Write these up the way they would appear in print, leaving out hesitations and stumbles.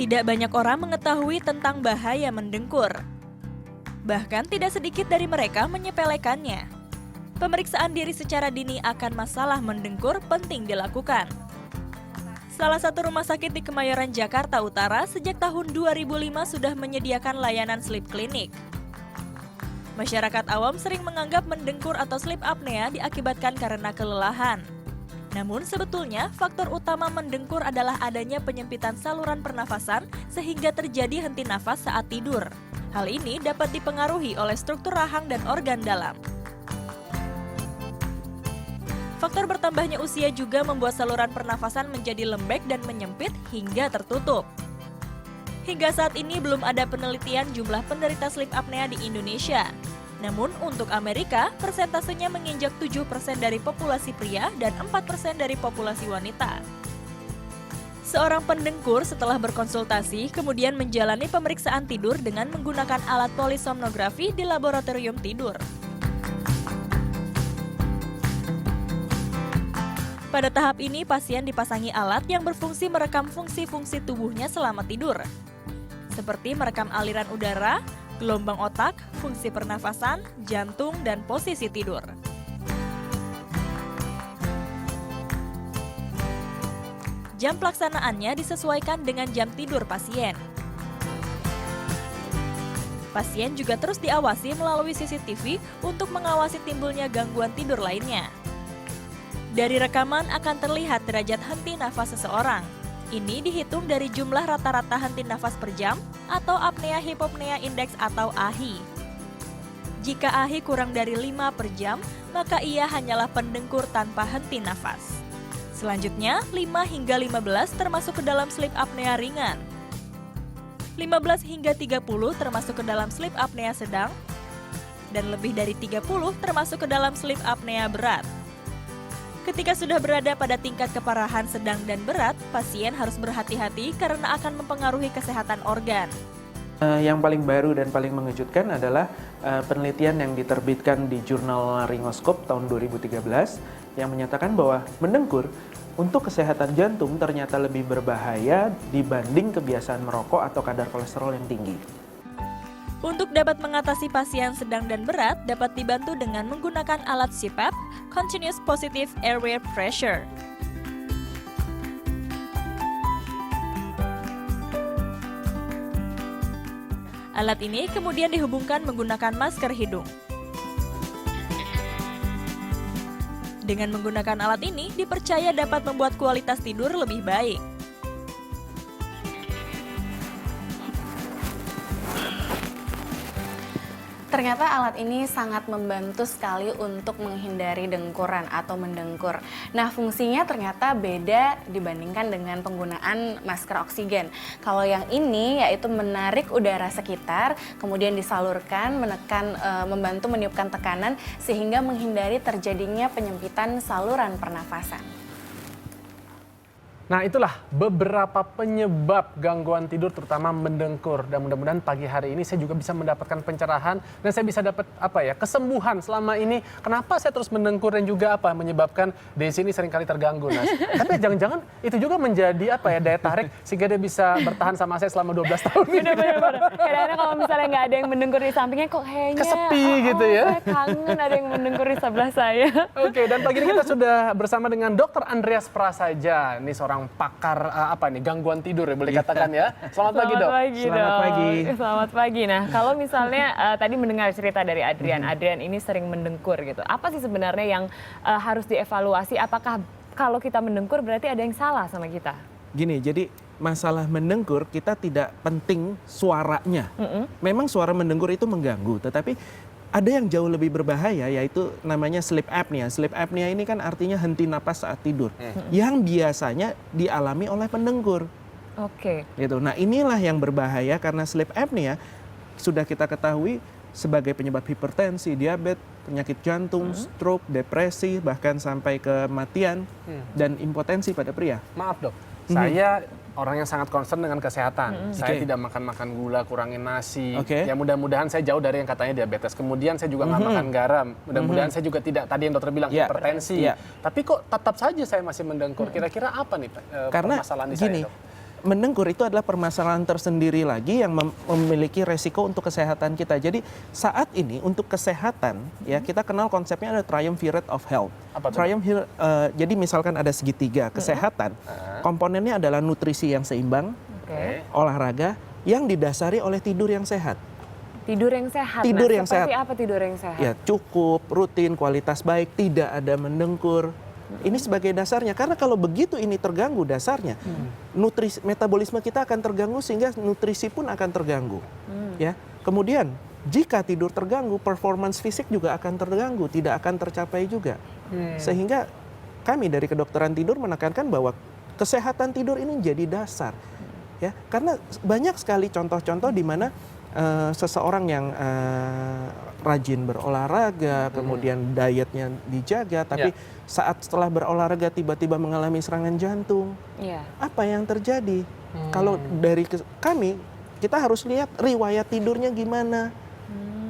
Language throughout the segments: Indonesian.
Tidak banyak orang mengetahui tentang bahaya mendengkur. Bahkan tidak sedikit dari mereka menyepelekannya. Pemeriksaan diri secara dini akan masalah mendengkur penting dilakukan. Salah satu rumah sakit di Kemayoran, Jakarta Utara sejak tahun 2005 sudah menyediakan layanan sleep clinic. Masyarakat awam sering menganggap mendengkur atau sleep apnea diakibatkan karena kelelahan. Namun sebetulnya faktor utama mendengkur adalah adanya penyempitan saluran pernafasan sehingga terjadi henti nafas saat tidur. Hal ini dapat dipengaruhi oleh struktur rahang dan organ dalam. Faktor bertambahnya usia juga membuat saluran pernafasan menjadi lembek dan menyempit hingga tertutup. Hingga saat ini belum ada penelitian jumlah penderita sleep apnea di Indonesia. Namun untuk Amerika, persentasenya menginjak 7% dari populasi pria dan 4% dari populasi wanita. Seorang pendengkur setelah berkonsultasi kemudian menjalani pemeriksaan tidur dengan menggunakan alat polisomnografi di laboratorium tidur. Pada tahap ini, pasien dipasangi alat yang berfungsi merekam fungsi-fungsi tubuhnya selama tidur, seperti merekam aliran udara, gelombang otak, fungsi pernafasan, jantung, dan posisi tidur. Jam pelaksanaannya disesuaikan dengan jam tidur pasien. Pasien juga terus diawasi melalui CCTV untuk mengawasi timbulnya gangguan tidur lainnya. Dari rekaman akan terlihat derajat henti nafas seseorang. Ini dihitung dari jumlah rata-rata henti nafas per jam atau apnea hypopnea index atau AHI. Jika AHI kurang dari 5 per jam, maka ia hanyalah pendengkur tanpa henti nafas. Selanjutnya, 5 hingga 15 termasuk ke dalam sleep apnea ringan. 15 hingga 30 termasuk ke dalam sleep apnea sedang, dan lebih dari 30 termasuk ke dalam sleep apnea berat. Ketika sudah berada pada tingkat keparahan sedang dan berat, pasien harus berhati-hati karena akan mempengaruhi kesehatan organ. Yang paling baru dan paling mengejutkan adalah penelitian yang diterbitkan di jurnal Laryngoscope tahun 2013 yang menyatakan bahwa mendengkur untuk kesehatan jantung ternyata lebih berbahaya dibanding kebiasaan merokok atau kadar kolesterol yang tinggi. Untuk dapat mengatasi pasien sedang dan berat, dapat dibantu dengan menggunakan alat CPAP, Continuous Positive Airway Pressure. Alat ini kemudian dihubungkan menggunakan masker hidung. Dengan menggunakan alat ini, dipercaya dapat membuat kualitas tidur lebih baik. Ternyata alat ini sangat membantu sekali untuk menghindari dengkuran atau mendengkur. Nah, fungsinya ternyata beda dibandingkan dengan penggunaan masker oksigen. Kalau yang ini yaitu menarik udara sekitar, kemudian disalurkan, membantu meniupkan tekanan sehingga menghindari terjadinya penyempitan saluran pernafasan. Nah, itulah beberapa penyebab gangguan tidur terutama mendengkur. Dan mudah-mudahan pagi hari ini saya juga bisa mendapatkan pencerahan dan saya bisa dapat kesembuhan selama ini. Kenapa saya terus mendengkur dan juga menyebabkan Desi ini seringkali terganggu, Nas. Tapi jangan-jangan itu juga menjadi daya tarik sehingga dia bisa bertahan sama saya selama 12 tahun ini. Benar-benar. Kadang-kadang kalau misalnya nggak ada yang mendengkur di sampingnya kok kayaknya kesepi gitu ya. Saya kangen ada yang mendengkur di sebelah saya. Oke, dan pagi ini kita sudah bersama dengan Dr. Andreas Prasaja. Ini seorang pakar gangguan tidur ya boleh katakan ya. Selamat pagi, Dok. Selamat pagi. Selamat pagi. Nah, kalau misalnya tadi mendengar cerita dari Adrian, Adrian ini sering mendengkur gitu. Apa sih sebenarnya yang harus dievaluasi? Apakah kalau kita mendengkur berarti ada yang salah sama kita? Gini, jadi masalah mendengkur kita tidak penting suaranya. Memang suara mendengkur itu mengganggu, tetapi ada yang jauh lebih berbahaya yaitu namanya sleep apnea. Sleep apnea ini kan artinya henti napas saat tidur yang biasanya dialami oleh pendengkur. Oke. Gitu. Nah, inilah yang berbahaya karena sleep apnea sudah kita ketahui sebagai penyebab hipertensi, diabetes, penyakit jantung, stroke, depresi, bahkan sampai kematian dan impotensi pada pria. Maaf, Dok. Saya orang yang sangat concern dengan kesehatan. Saya tidak makan gula, kurangin nasi. Ya mudah-mudahan saya jauh dari yang katanya diabetes. Kemudian saya juga nggak makan garam. Mudah-mudahan saya juga tidak, tadi yang dokter bilang, hipertensi. Tapi kok tetap saja saya masih mendengkur. Kira-kira apa nih karena permasalahan di gini, saya, Dok? mendengkur itu adalah permasalahan tersendiri lagi yang memiliki resiko untuk kesehatan kita. Jadi saat ini untuk kesehatan ya kita kenal konsepnya ada triumvirate of health. Apa tuh? Jadi misalkan ada segitiga kesehatan, komponennya adalah nutrisi yang seimbang, Oke. olahraga yang didasari oleh tidur yang sehat. Tidur yang sehat. Tidur yang seperti sehat. apa tidur yang sehat? Ya cukup, rutin, kualitas baik, tidak ada mendengkur. Ini sebagai dasarnya, karena kalau begitu ini terganggu dasarnya, metabolisme kita akan terganggu sehingga nutrisi pun akan terganggu. Ya, kemudian jika tidur terganggu, performance fisik juga akan terganggu, tidak akan tercapai juga. Sehingga kami dari kedokteran tidur menekankan bahwa kesehatan tidur ini jadi dasar. Ya, karena banyak sekali contoh-contoh di mana seseorang yang rajin berolahraga, kemudian dietnya dijaga, tapi saat setelah berolahraga tiba-tiba mengalami serangan jantung. Iya. Apa yang terjadi? Kalau dari kami, kita harus lihat riwayat tidurnya gimana.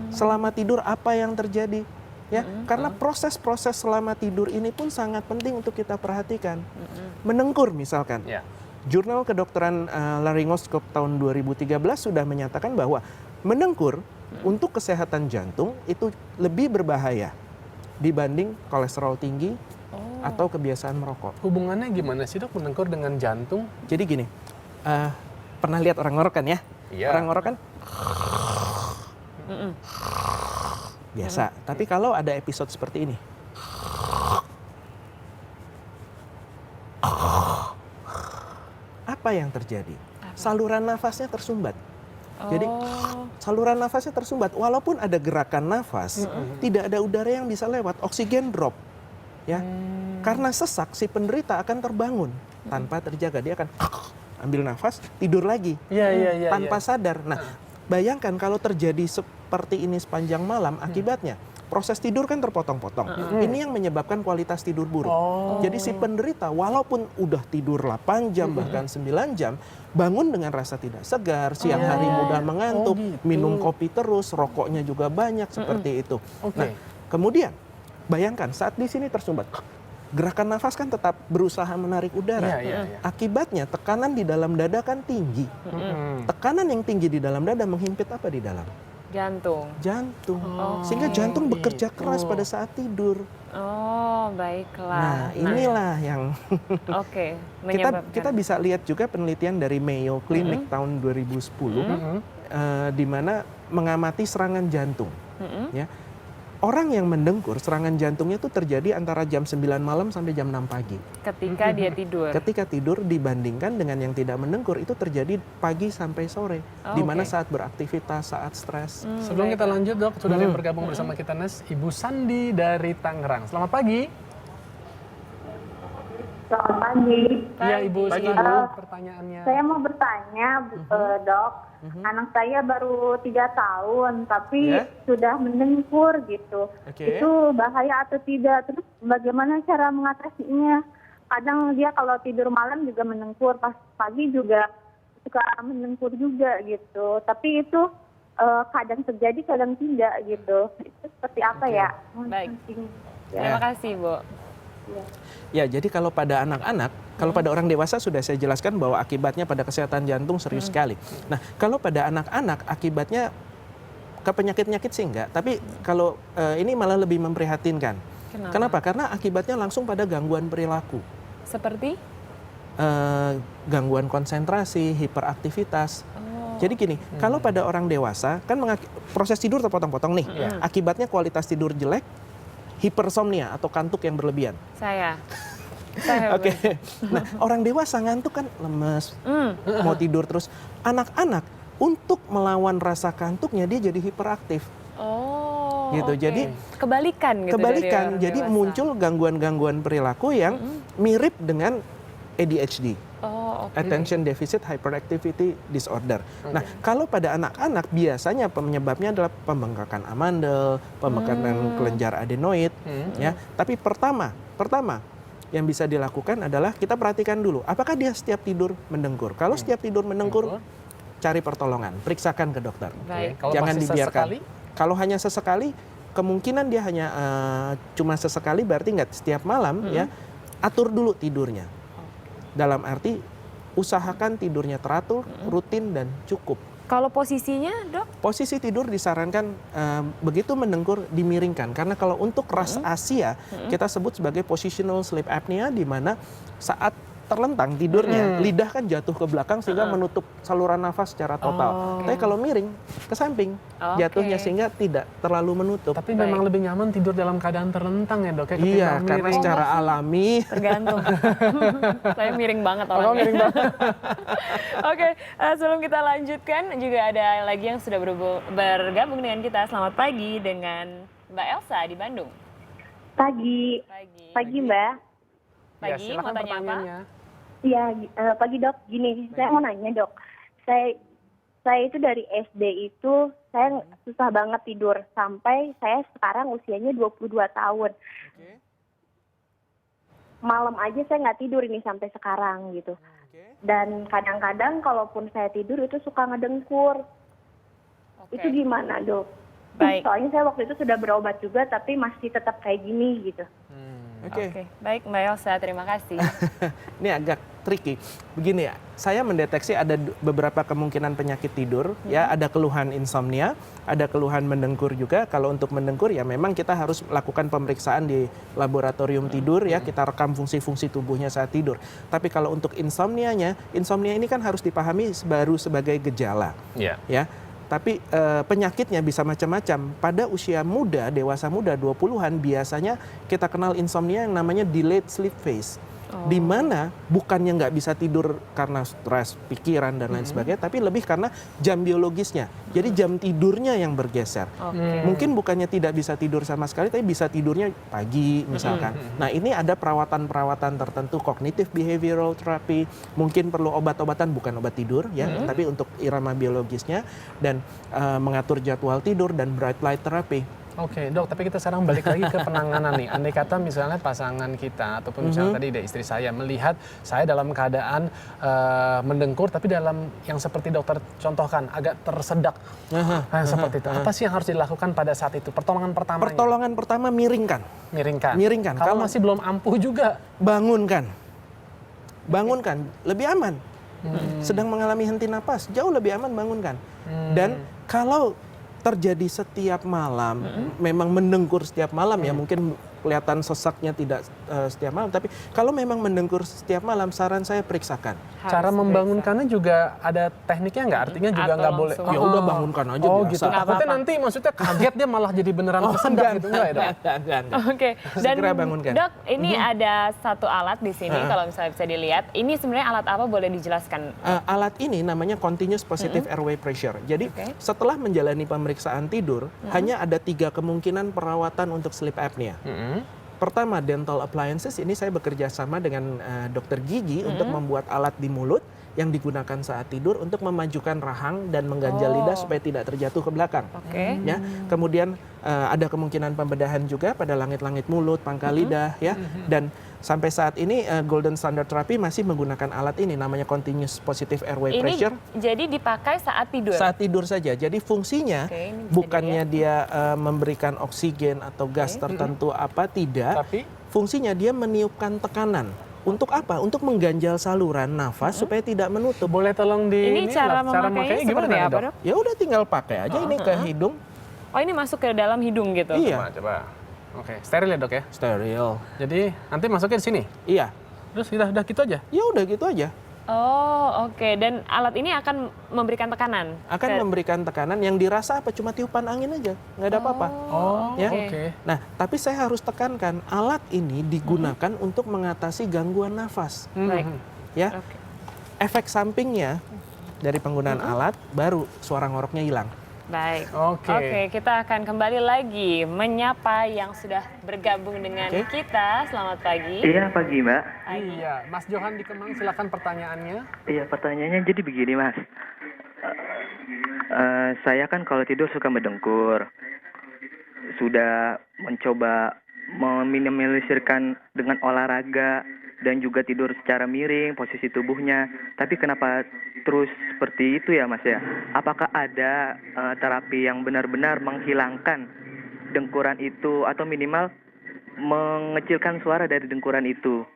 Selama tidur apa yang terjadi? Ya, karena proses-proses selama tidur ini pun sangat penting untuk kita perhatikan. Mendengkur misalkan. Ya. Jurnal Kedokteran Laryngoskop tahun 2013 sudah menyatakan bahwa mendengkur untuk kesehatan jantung itu lebih berbahaya dibanding kolesterol tinggi atau kebiasaan merokok. Hubungannya gimana sih dok mendengkur dengan jantung? Jadi gini, pernah lihat orang ngorok kan ya? Iya. Orang ngorok kan biasa. Tapi kalau ada episode seperti ini, apa yang terjadi? Saluran nafasnya tersumbat. Jadi saluran nafasnya tersumbat. Walaupun ada gerakan nafas, tidak ada udara yang bisa lewat. Oksigen drop, ya. Karena sesak, si penderita akan terbangun tanpa terjaga. Dia akan ambil nafas, tidur lagi, Iya. tanpa sadar. Nah, bayangkan kalau terjadi seperti ini sepanjang malam, akibatnya proses tidur kan terpotong-potong. Ini yang menyebabkan kualitas tidur buruk. Jadi si penderita walaupun udah tidur 8 jam bahkan 9 jam, bangun dengan rasa tidak segar, siang hari mudah mengantuk, minum kopi terus, rokoknya juga banyak seperti itu. Nah, kemudian bayangkan saat di sini tersumbat, gerakan nafas kan tetap berusaha menarik udara. Iya. Akibatnya tekanan di dalam dada kan tinggi. Tekanan yang tinggi di dalam dada menghimpit apa di dalam? Jantung. Jantung. Sehingga jantung bekerja keras pada saat tidur. Oh, baiklah. Nah, inilah yang Oke, kita bisa lihat juga penelitian dari Mayo Clinic tahun 2010 di mana mengamati serangan jantung. Ya. Orang yang mendengkur, serangan jantungnya itu terjadi antara jam 9 malam sampai jam 6 pagi. ketika dia tidur. Ketika tidur dibandingkan dengan yang tidak mendengkur itu terjadi pagi sampai sore. Di mana saat beraktivitas, saat stres. Sebelum kita lanjut dok, sudah ada yang bergabung bersama kita Nes, Ibu Sandi dari Tangerang. Selamat pagi. Selamat pagi. Iya Ibu, silakan pertanyaannya. Saya mau bertanya, dok. Anak saya baru 3 tahun, tapi sudah mendengkur gitu. Itu bahaya atau tidak? Terus bagaimana cara mengatasinya? Kadang dia kalau tidur malam juga mendengkur, pas pagi juga suka mendengkur juga gitu. Tapi itu kadang terjadi, kadang tidak gitu. Itu seperti apa ya? Baik. Penting. Terima kasih, Bu. Ya, jadi kalau pada anak-anak, kalau pada orang dewasa sudah saya jelaskan bahwa akibatnya pada kesehatan jantung serius sekali. Nah, kalau pada anak-anak akibatnya ke penyakit-penyakit sih enggak, tapi kalau ini malah lebih memprihatinkan. Kenapa? Karena akibatnya langsung pada gangguan perilaku. Seperti? Gangguan konsentrasi, hiperaktivitas. Jadi gini, kalau pada orang dewasa kan proses tidur terpotong-potong nih. Akibatnya kualitas tidur jelek, hipersomnia atau kantuk yang berlebihan. Saya. Oke. Nah, orang dewasa ngantuk kan lemes, mau tidur terus. Anak-anak untuk melawan rasa kantuknya dia jadi hiperaktif. Oh. Gitu. Oke. Jadi kebalikan gitu. kebalikan. Dari orang Jadi dewasa. muncul gangguan-gangguan perilaku yang mirip dengan ADHD. Oh, oke. Attention Deficit Hyperactivity Disorder. Nah, kalau pada anak-anak biasanya penyebabnya adalah pembengkakan amandel, pembengkakan kelenjar adenoid, ya. Tapi pertama yang bisa dilakukan adalah kita perhatikan dulu, apakah dia setiap tidur mendengkur. Kalau setiap tidur mendengkur, cari pertolongan, periksakan ke dokter. Baik. Kalau Jangan masih dibiarkan. sesekali? Kalau hanya sesekali, kemungkinan dia hanya cuma sesekali, berarti nggak setiap malam, ya. Atur dulu tidurnya. Dalam arti usahakan tidurnya teratur, rutin, dan cukup. Kalau posisinya, Dok? Posisi tidur disarankan begitu mendengkur dimiringkan, karena kalau untuk ras Asia kita sebut sebagai positional sleep apnea, di mana saat terlentang tidurnya lidah kan jatuh ke belakang sehingga menutup saluran nafas secara total. Tapi kalau miring ke samping jatuhnya sehingga tidak terlalu menutup. Tapi memang lebih nyaman tidur dalam keadaan terlentang ya, Dok? Ya, ketimbang Iya, karena miring. secara alami Tergantung. Saya miring banget Oh, orangnya. miring banget. Oke, sebelum kita lanjutkan, juga ada lagi yang sudah bergabung dengan kita. Selamat pagi dengan Mbak Elsa di Bandung. Pagi. Pagi, Mbak. Ya, Pagi, silakan mau tanya apa? pertanyaannya. Iya, pagi Dok. Gini, saya mau nanya Dok. Saya itu dari SD itu saya susah banget tidur sampai saya sekarang usianya 22 tahun. Malam aja saya nggak tidur ini sampai sekarang gitu. Dan kadang-kadang kalaupun saya tidur itu suka ngedengkur. Oke. Itu gimana Dok? Baik. Soalnya saya waktu itu sudah berobat juga tapi masih tetap kayak gini gitu. Oke, baik Mbak Elsa, terima kasih. Ini agak tricky. Begini ya, saya mendeteksi ada beberapa kemungkinan penyakit tidur, ya, ada keluhan insomnia, ada keluhan mendengkur juga. Kalau untuk mendengkur ya memang kita harus lakukan pemeriksaan di laboratorium tidur, ya, kita rekam fungsi-fungsi tubuhnya saat tidur. Tapi kalau untuk insomnia ini kan harus dipahami baru sebagai gejala. Iya. Ya. Tapi penyakitnya bisa macam-macam. Pada usia muda, dewasa muda, 20-an, biasanya kita kenal insomnia yang namanya delayed sleep phase. Di mana bukannya nggak bisa tidur karena stres, pikiran, dan lain sebagainya, tapi lebih karena jam biologisnya. Jadi jam tidurnya yang bergeser. Mungkin bukannya tidak bisa tidur sama sekali, tapi bisa tidurnya pagi misalkan. Nah, ini ada perawatan-perawatan tertentu, cognitive behavioral therapy, mungkin perlu obat-obatan, bukan obat tidur ya, tapi untuk irama biologisnya, dan mengatur jadwal tidur, dan bright light therapy. Oke, Dok, tapi kita sekarang balik lagi ke penanganan nih. Andai kata misalnya pasangan kita ataupun misalnya tadi istri saya melihat saya dalam keadaan mendengkur, tapi dalam yang seperti dokter contohkan agak tersedak, seperti itu. Apa sih yang harus dilakukan pada saat itu? Pertolongan pertama. Pertolongan pertama, miringkan. Miringkan. Kalau masih belum ampuh juga, bangunkan, lebih aman. Sedang mengalami henti napas, jauh lebih aman bangunkan. Dan kalau terjadi setiap malam, memang mendengkur setiap malam ya, mungkin kelihatan sesaknya tidak setiap malam, tapi kalau memang mendengkur setiap malam, saran saya periksakan. cara membangunkannya juga ada tekniknya nggak? Artinya juga Atau nggak boleh. langsung. Ya udah bangunkan aja Oh biasa. gitu. Takutnya nanti maksudnya kaget dia malah jadi beneran tersedak gitu, enggak ya, Dok? Enggak. Oke, dan Segera bangunkan. Dok, ini ada satu alat di sini kalau misalnya bisa dilihat. Ini sebenarnya alat apa, boleh dijelaskan? Alat ini namanya continuous positive airway pressure. Jadi setelah menjalani pemeriksaan tidur, hanya ada 3 kemungkinan perawatan untuk sleep apnea. Pertama, dental appliances. Ini saya bekerja sama dengan dokter gigi untuk membuat alat di mulut yang digunakan saat tidur untuk memajukan rahang dan mengganjal lidah supaya tidak terjatuh ke belakang. Oke. Ya, kemudian ada kemungkinan pembedahan juga pada langit-langit mulut, pangkal lidah, ya. Dan sampai saat ini golden standard therapy masih menggunakan alat ini, namanya continuous positive airway Ini pressure. jadi dipakai saat tidur? Saat tidur saja. Jadi fungsinya Oke, ini bisa bukannya dia memberikan oksigen atau gas tertentu apa, tidak. Tapi Fungsinya dia meniupkan tekanan. Untuk apa? Untuk mengganjal saluran nafas supaya tidak menutup. boleh tolong di Ini cara memakainya seperti nih, apa, Dok? Ya udah tinggal pakai aja ini ke hidung. Oh, ini masuk ke dalam hidung gitu? Iya, Coba. Oke, steril ya, Dok ya. steril. Jadi nanti masuknya di sini. Iya. Terus udah gitu aja. Ya udah gitu aja. Oh, oke. Dan alat ini akan memberikan tekanan? Akan memberikan tekanan yang dirasa apa? Cuma tiupan angin aja, nggak ada apa-apa. Oh, Ya. oke. Nah, tapi saya harus tekankan, alat ini digunakan untuk mengatasi gangguan nafas. Baik. Ya, Oke. efek sampingnya dari penggunaan alat baru suara ngoroknya hilang. Baik. Oke. Oke, kita akan kembali lagi menyapa yang sudah bergabung dengan Oke. kita. Selamat pagi. Iya pagi Mbak. Iya, Mas Johan di Kemang, silakan pertanyaannya. Iya pertanyaannya jadi begini Mas. Saya kan kalau tidur suka mendengkur. Sudah mencoba meminimalisirkan dengan olahraga dan juga tidur secara miring posisi tubuhnya. Tapi kenapa terus seperti itu ya Mas ya? Apakah ada terapi yang benar-benar menghilangkan dengkuran itu atau minimal mengecilkan suara dari dengkuran itu?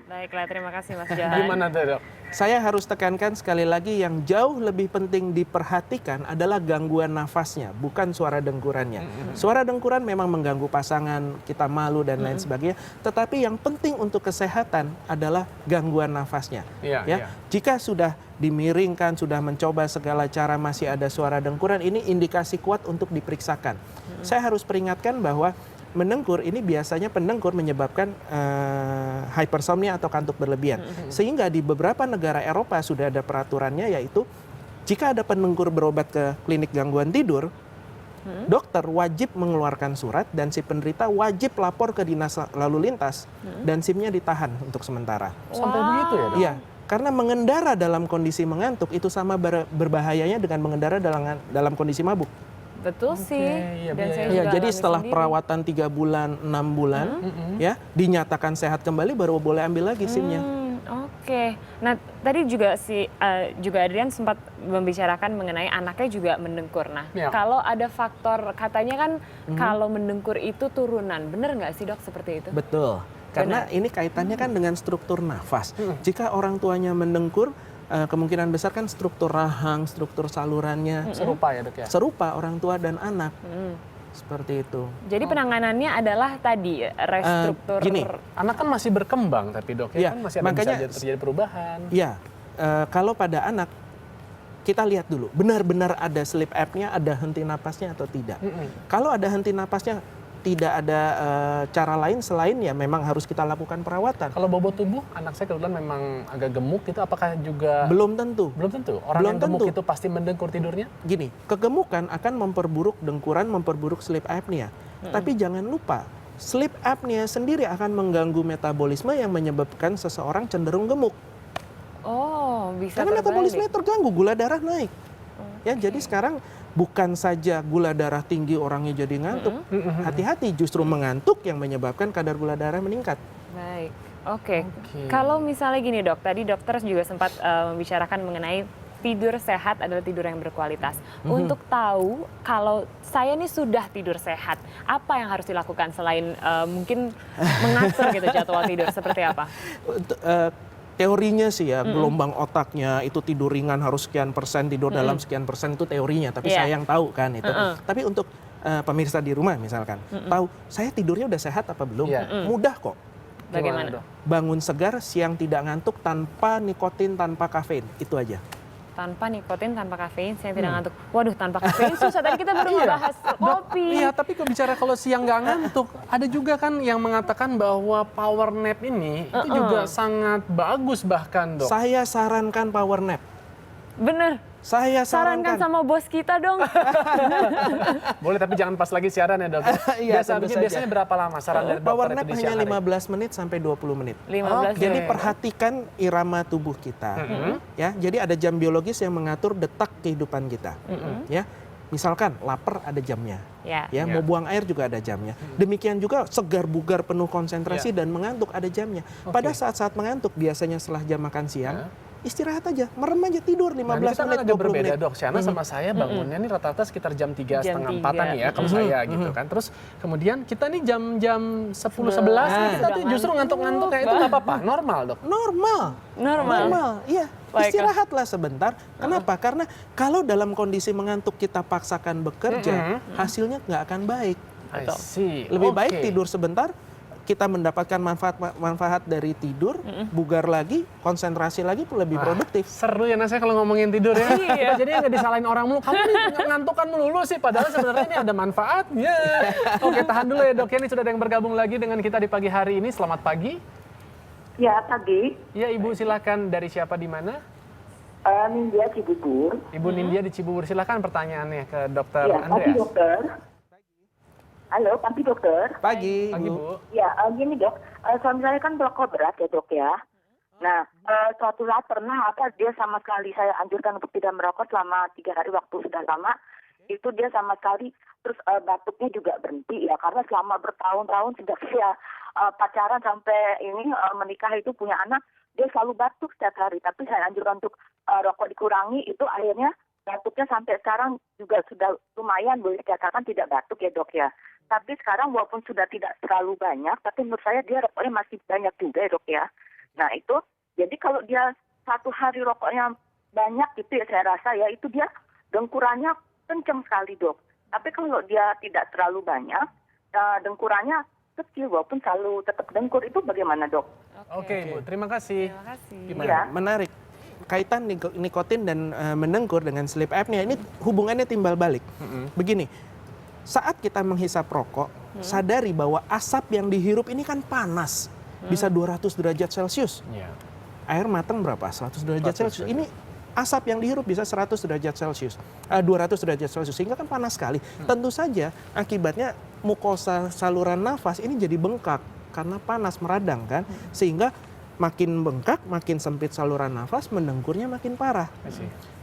Baiklah, terima kasih Mas Johan. Gimana tuh dok? Saya harus tekankan sekali lagi yang jauh lebih penting diperhatikan adalah gangguan nafasnya, bukan suara dengkurannya. Suara dengkuran memang mengganggu pasangan, kita malu dan lain sebagainya. Tetapi yang penting untuk kesehatan adalah gangguan nafasnya. Iya, Ya, iya. jika sudah dimiringkan, sudah mencoba segala cara masih ada suara dengkuran, ini indikasi kuat untuk diperiksakan. Saya harus peringatkan bahwa mendengkur ini biasanya pendengkur menyebabkan hypersomnia atau kantuk berlebihan. Sehingga di beberapa negara Eropa sudah ada peraturannya, yaitu jika ada pendengkur berobat ke klinik gangguan tidur, dokter wajib mengeluarkan surat dan si penderita wajib lapor ke dinas lalu lintas dan SIM-nya ditahan untuk sementara. Sampai begitu ya dok? Iya, karena mengendara dalam kondisi mengantuk itu sama berbahayanya dengan mengendara dalam kondisi mabuk. Betul sih. iya, Dan iya, saya iya. Iya, juga jadi alami setelah sendiri. perawatan 3 bulan, 6 bulan, ya dinyatakan sehat kembali baru boleh ambil lagi SIM-nya. Oke. Nah, tadi juga juga Adrian sempat membicarakan mengenai anaknya juga mendengkur. Nah, Ya. kalau ada faktor katanya kan kalau mendengkur itu turunan, bener nggak sih dok seperti itu? Betul. Karena ini kaitannya kan dengan struktur nafas. Jika orang tuanya mendengkur, kemungkinan besar kan struktur rahang, struktur salurannya Serupa ya dok ya? serupa orang tua dan anak. Seperti itu. Jadi penanganannya adalah tadi restruktur. gini. Anak kan masih berkembang tapi dok Iya, ya, kan masih ada makanya bisa terjadi perubahan. Ya, kalau pada anak kita lihat dulu, benar-benar ada sleep apnea, ada henti napasnya atau tidak. Kalau ada henti napasnya, tidak ada cara lain selain ya memang harus kita lakukan perawatan. Kalau bobot tubuh, anak saya kebetulan memang agak gemuk gitu, apakah juga Belum tentu. belum tentu orang Belum yang gemuk tentu. itu pasti mendengkur tidurnya? Gini, kegemukan akan memperburuk dengkuran, memperburuk sleep apnea. Tapi jangan lupa, sleep apnea sendiri akan mengganggu metabolisme yang menyebabkan seseorang cenderung gemuk. Oh, bisa Karena metabolisme terbalik. terganggu, gula darah naik. Ya, jadi sekarang bukan saja gula darah tinggi orangnya jadi ngantuk. Hati-hati, justru mengantuk yang menyebabkan kadar gula darah meningkat. Baik, oke. Kalau misalnya gini dok, tadi dokter juga sempat membicarakan mengenai tidur sehat adalah tidur yang berkualitas. Untuk tahu kalau saya nih sudah tidur sehat, apa yang harus dilakukan selain mungkin mengatur gitu jadwal tidur seperti apa? Teorinya sih ya, gelombang otaknya itu tidur ringan harus sekian persen, tidur dalam sekian persen itu teorinya. Tapi Iya. saya yang tahu kan itu. Tapi untuk pemirsa di rumah misalkan, tahu saya tidurnya udah sehat apa belum? Iya. Mudah kok. Bagaimana? Dok? Bangun segar, siang tidak ngantuk, tanpa nikotin, tanpa kafein. Itu aja. Tanpa nikotin, tanpa kafein, saya tidak ngantuk. Waduh, tanpa kafein susah. Tadi kita baru membahas kopi. Iya, tapi kalau bicara kalau siang nggak ngantuk, ada juga kan yang mengatakan bahwa power nap ini itu juga sangat bagus bahkan dok. Saya sarankan power nap. Bener. Saya Sarankan sarankan. sama bos kita dong. Boleh tapi jangan pas lagi siaran ya dok. Iya, tentu saja. Biasanya berapa lama saran dari dokter Power itu nap di hanya siang hari? 15 menit sampai 20 menit. 15 Jadi menit. perhatikan irama tubuh kita, ya. Jadi ada jam biologis yang mengatur detak kehidupan kita, ya. Misalkan lapar ada jamnya, Ya. ya. Mau buang air juga ada jamnya. Demikian juga segar bugar penuh konsentrasi dan mengantuk ada jamnya. Pada saat-saat mengantuk biasanya setelah jam makan siang, istirahat aja, merem aja tidur 15 Nah, ini kita kan menit, agak 20 berbeda menit. dok. Siana sama saya bangunnya nih rata-rata sekitar jam 3 Jam setengah 3. 4-an nih ya kalau saya gitu kan. Terus kemudian kita nih jam 10-11 nih kita tuh justru ngantuk-ngantuk kayak itu nggak apa-apa, normal dok. Normal. Iya. Baiklah. Istirahatlah sebentar. Kenapa? Karena kalau dalam kondisi mengantuk kita paksakan bekerja, hasilnya nggak akan baik. I see. Lebih baik Oke. tidur sebentar, kita mendapatkan manfaat dari tidur, bugar lagi, konsentrasi lagi, lebih produktif. Seru ya Nasya kalau ngomongin tidur ya. Kita jadi nggak disalahin orang mulu. Kamu nih ngantukan melulu sih. Padahal sebenarnya ini ada manfaatnya. Oke, tahan dulu ya dok. Ini sudah ada yang bergabung lagi dengan kita di pagi hari ini. Selamat pagi. Ya, pagi. Ya Ibu silakan, dari siapa di mana? Nindya Cibubur. Ibu Nindya di Cibubur, silakan pertanyaannya ke dokter Ya, pagi Andreas. dokter. Halo, pagi dokter. Pagi, Pagi Bu. Bu. Ya, gini dok, suami saya kan perokok berat ya dok ya. Nah, suatu saat pernah dia sama sekali saya anjurkan untuk tidak merokok selama 3 hari waktu sudah lama. Itu dia sama sekali, terus batuknya juga berhenti ya, karena selama bertahun-tahun sejak saya pacaran sampai ini menikah itu punya anak, dia selalu batuk setiap hari. Tapi saya anjurkan untuk rokok dikurangi, itu akhirnya batuknya sampai sekarang juga sudah lumayan, boleh dikatakan tidak batuk ya dok ya. Tapi sekarang walaupun sudah tidak terlalu banyak, tapi menurut saya dia rokoknya masih banyak juga ya dok ya. Nah itu, jadi kalau dia satu hari rokoknya banyak gitu ya saya rasa ya, itu dia dengkurannya kenceng sekali dok. Tapi kalau dia tidak terlalu banyak, dengkurannya kecil walaupun selalu tetap dengkur, itu bagaimana dok? Oke, Bu, terima kasih. Terima kasih. Gimana? Iya. Menarik. Kaitan nikotin dan mendengkur dengan sleep apnea ini hubungannya timbal balik. Begini, saat kita menghisap rokok, sadari bahwa asap yang dihirup ini kan panas, bisa 200 derajat Celcius. Ya. Air matang berapa? 100 derajat 100 Celcius. Ini asap yang dihirup bisa 100 derajat Celcius, 200 derajat Celcius, sehingga kan panas sekali. Tentu saja akibatnya mukosa saluran nafas ini jadi bengkak karena panas meradang kan, sehingga makin bengkak, makin sempit saluran nafas, mendengkurnya makin parah.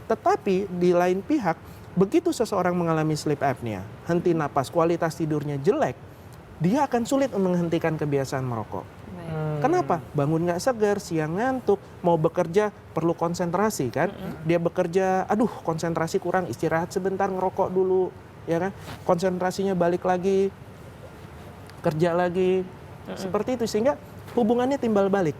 Tetapi di lain pihak, begitu seseorang mengalami sleep apnea, henti napas, kualitas tidurnya jelek, dia akan sulit menghentikan kebiasaan merokok. Kenapa? Bangun nggak segar, siang ngantuk, mau bekerja perlu konsentrasi kan. Dia bekerja, aduh konsentrasi kurang, istirahat sebentar, ngerokok dulu, ya kan. Konsentrasinya balik lagi, kerja lagi, seperti itu. Sehingga hubungannya timbal balik.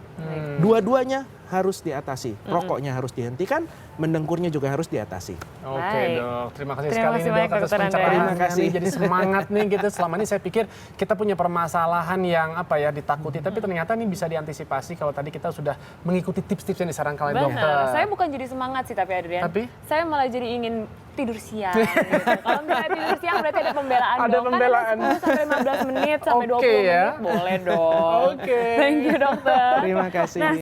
Dua-duanya harus diatasi. Rokoknya harus dihentikan, mendengkurnya juga harus diatasi. Oke Baik. dok, terima kasih Terima sekali kasih nih banyak, dok atas Dokter Andrea. pencerahannya Terima kasih. nih. Jadi semangat nih gitu. Selama ini saya pikir kita punya permasalahan yang apa ya ditakuti, tapi ternyata nih bisa diantisipasi kalau tadi kita sudah mengikuti tips-tips yang disarankan oleh dokter. Benar, saya bukan jadi semangat sih tapi Adrian. Tapi? Saya malah jadi ingin tidur siang. Gitu. Kalau misalnya tidur siang berarti ada pembelaan Ada dong. pembelaan. Kan ada 10 sampai 15 menit sampai Oke 20 ya. menit boleh dong. Oke. Thank you dokter. Terima kasih. Nah,